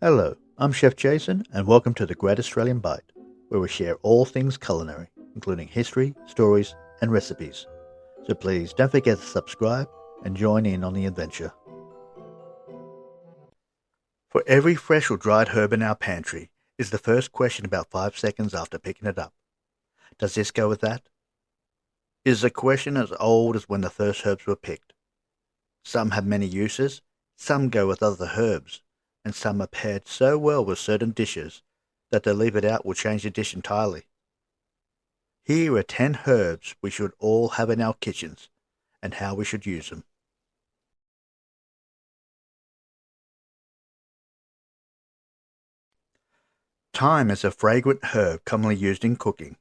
Hello, I'm Chef Jason, and welcome to the Great Australian Bite, where we share all things culinary, including history, stories, and recipes. So please don't forget to subscribe and join in on the adventure. For every fresh or dried herb in our pantry is the first question about 5 seconds after picking it up. Does this go with that? It is a question as old as when the first herbs were picked. Some have many uses, some go with other herbs, and some are paired so well with certain dishes that to leave it out will change the dish entirely. Here are 10 herbs we should all have in our kitchens and how we should use them. Thyme is a fragrant herb commonly used in cooking.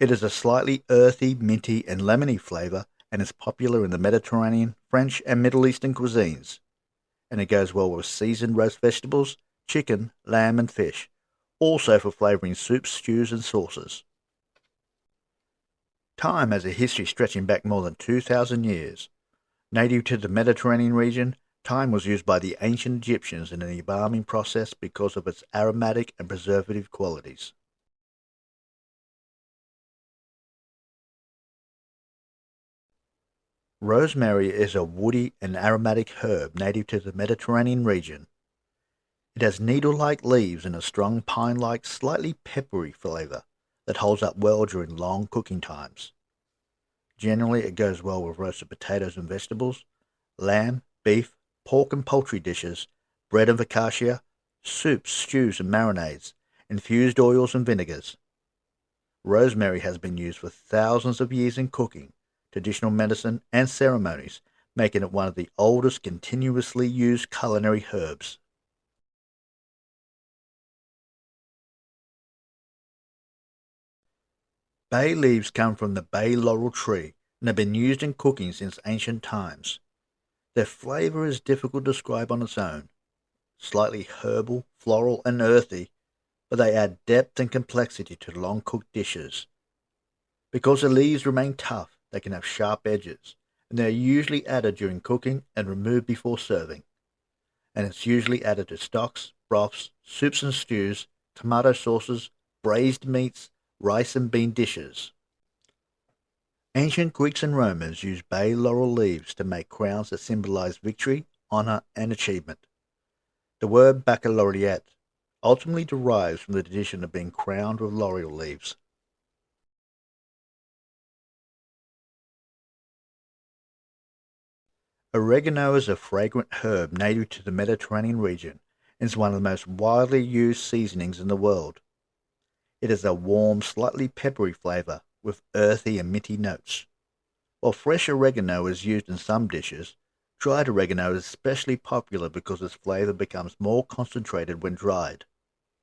It is a slightly earthy, minty, and lemony flavor and is popular in the Mediterranean, French, and Middle Eastern cuisines. And it goes well with seasoned roast vegetables, chicken, lamb, and fish, also for flavoring soups, stews, and sauces. Thyme has a history stretching back more than 2,000 years. Native to the Mediterranean region, thyme was used by the ancient Egyptians in an embalming process because of its aromatic and preservative qualities. Rosemary is a woody and aromatic herb native to the Mediterranean region. It has needle-like leaves and a strong pine-like, slightly peppery flavor that holds up well during long cooking times. Generally, it goes well with roasted potatoes and vegetables, lamb, beef, pork and poultry dishes, bread and focaccia, soups, stews and marinades, infused oils and vinegars. Rosemary has been used for thousands of years in cooking, traditional medicine, and ceremonies, making it one of the oldest continuously used culinary herbs. Bay leaves come from the bay laurel tree and have been used in cooking since ancient times. Their flavor is difficult to describe on its own, slightly herbal, floral, and earthy, but they add depth and complexity to long cooked dishes. Because the leaves remain tough, they can have sharp edges, and they are usually added during cooking and removed before serving. And it's usually added to stocks, broths, soups and stews, tomato sauces, braised meats, rice and bean dishes. Ancient Greeks and Romans used bay laurel leaves to make crowns that symbolize victory, honor, and achievement. The word baccalaureate ultimately derives from the tradition of being crowned with laurel leaves. Oregano is a fragrant herb native to the Mediterranean region and is one of the most widely used seasonings in the world. It has a warm, slightly peppery flavor with earthy and minty notes. While fresh oregano is used in some dishes, dried oregano is especially popular because its flavor becomes more concentrated when dried,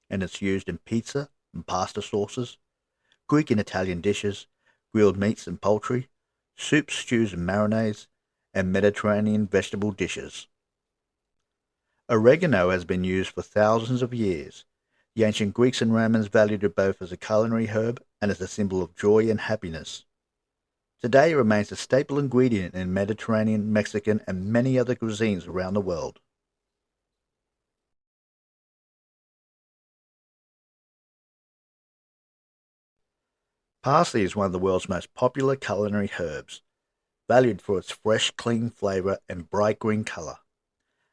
and it's used in pizza and pasta sauces, Greek and Italian dishes, grilled meats and poultry, soups, stews and marinades, and Mediterranean vegetable dishes. Oregano has been used for thousands of years. The ancient Greeks and Romans valued it both as a culinary herb and as a symbol of joy and happiness. Today it remains a staple ingredient in Mediterranean, Mexican, and many other cuisines around the world. Parsley is one of the world's most popular culinary herbs, valued for its fresh, clean flavor and bright green color.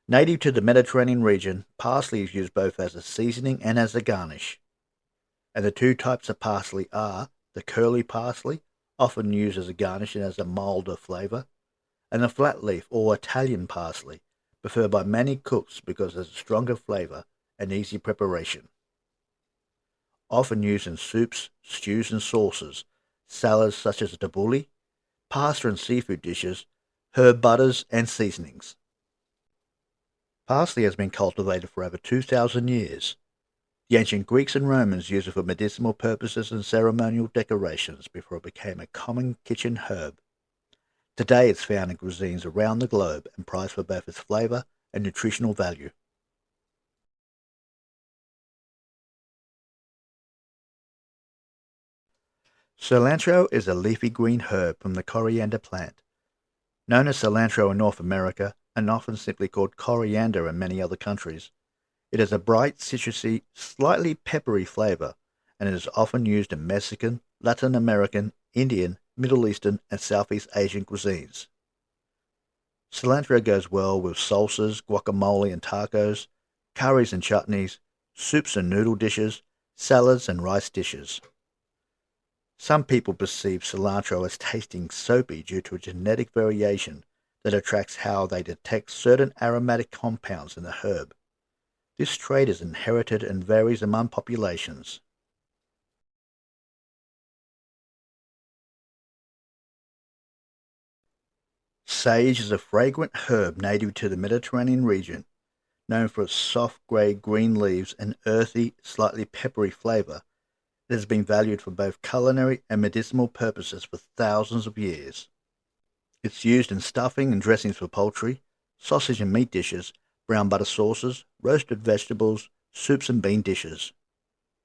Native to the Mediterranean region, parsley is used both as a seasoning and as a garnish. And the two types of parsley are the curly parsley, often used as a garnish and as a milder flavor, and the flat leaf or Italian parsley, preferred by many cooks because it has a stronger flavor and easy preparation. Often used in soups, stews and sauces, salads such as tabbouleh, pasta and seafood dishes, herb butters and seasonings. Parsley has been cultivated for over 2,000 years. The ancient Greeks and Romans used it for medicinal purposes and ceremonial decorations before it became a common kitchen herb. Today it's found in cuisines around the globe and prized for both its flavor and nutritional value. Cilantro is a leafy green herb from the coriander plant. Known as cilantro in North America and often simply called coriander in many other countries, It has a bright, citrusy, slightly peppery flavor, and it is often used in Mexican, Latin American, Indian, Middle Eastern, and Southeast Asian cuisines. Cilantro goes well with salsas, guacamole and tacos, curries and chutneys, soups and noodle dishes, salads and rice dishes. Some people perceive cilantro as tasting soapy due to a genetic variation that attracts how they detect certain aromatic compounds in the herb. This trait is inherited and varies among populations. Sage is a fragrant herb native to the Mediterranean region, known for its soft grey green leaves and earthy, slightly peppery flavor. It has been valued for both culinary and medicinal purposes for thousands of years. It's used in stuffing and dressings for poultry, sausage and meat dishes, brown butter sauces, roasted vegetables, soups and bean dishes.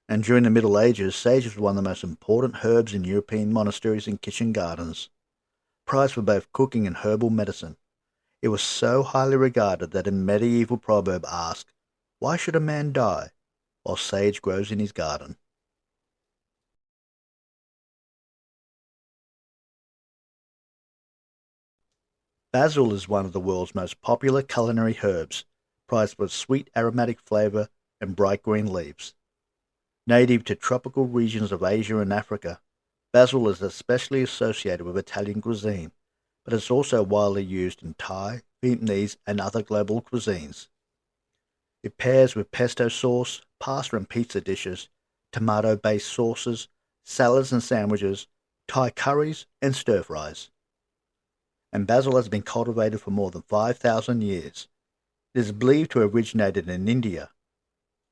And during the Middle Ages, sage was one of the most important herbs in European monasteries and kitchen gardens. Prized for both cooking and herbal medicine, it was so highly regarded that a medieval proverb asked, "Why should a man die while sage grows in his garden?" Basil is one of the world's most popular culinary herbs, prized for its sweet aromatic flavor and bright green leaves. Native to tropical regions of Asia and Africa, basil is especially associated with Italian cuisine, but it's also widely used in Thai, Vietnamese, and other global cuisines. It pairs with pesto sauce, pasta and pizza dishes, tomato-based sauces, salads and sandwiches, Thai curries, and stir-fries. And basil has been cultivated for more than 5,000 years. It is believed to have originated in India,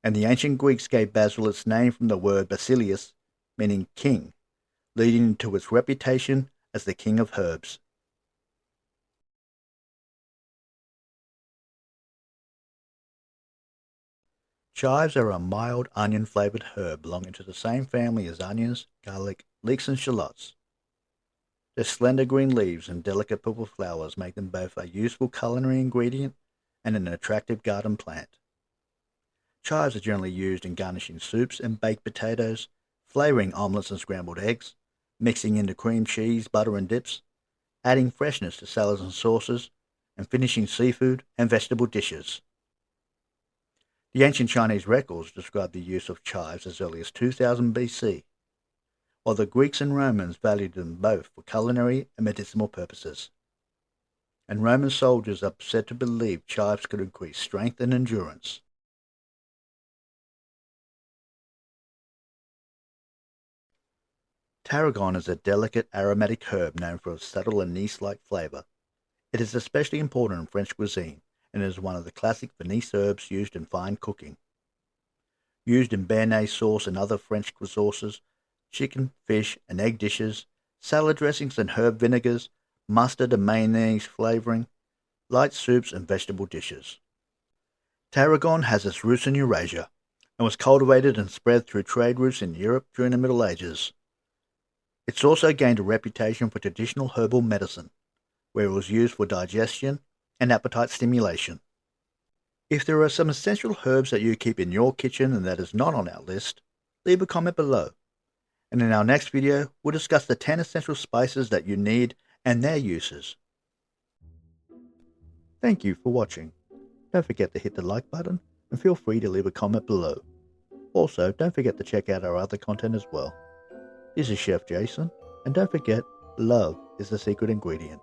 and the ancient Greeks gave basil its name from the word basileus, meaning king, leading to its reputation as the king of herbs. Chives are a mild onion-flavored herb belonging to the same family as onions, garlic, leeks, and shallots. Their slender green leaves and delicate purple flowers make them both a useful culinary ingredient and an attractive garden plant. Chives are generally used in garnishing soups and baked potatoes, flavoring omelets and scrambled eggs, mixing into cream cheese, butter, and dips, adding freshness to salads and sauces, and finishing seafood and vegetable dishes. The ancient Chinese records describe the use of chives as early as 2000 BC, while the Greeks and Romans valued them both for culinary and medicinal purposes. And Roman soldiers are said to believe chives could increase strength and endurance. Tarragon is a delicate aromatic herb known for its subtle anise-like flavor. It is especially important in French cuisine and is one of the classic Venice herbs used in fine cooking. Used in béarnaise sauce and other French sauces, chicken, fish, and egg dishes, salad dressings and herb vinegars, mustard and mayonnaise flavoring, light soups and vegetable dishes. Tarragon has its roots in Eurasia and was cultivated and spread through trade routes in Europe during the Middle Ages. It's also gained a reputation for traditional herbal medicine, where it was used for digestion and appetite stimulation. If there are some essential herbs that you keep in your kitchen and that is not on our list, leave a comment below. And in our next video, we'll discuss the 10 essential spices that you need and their uses. Thank you for watching. Don't forget to hit the like button and feel free to leave a comment below. Also, don't forget to check out our other content as well. This is Chef Jason, and don't forget, love is the secret ingredient.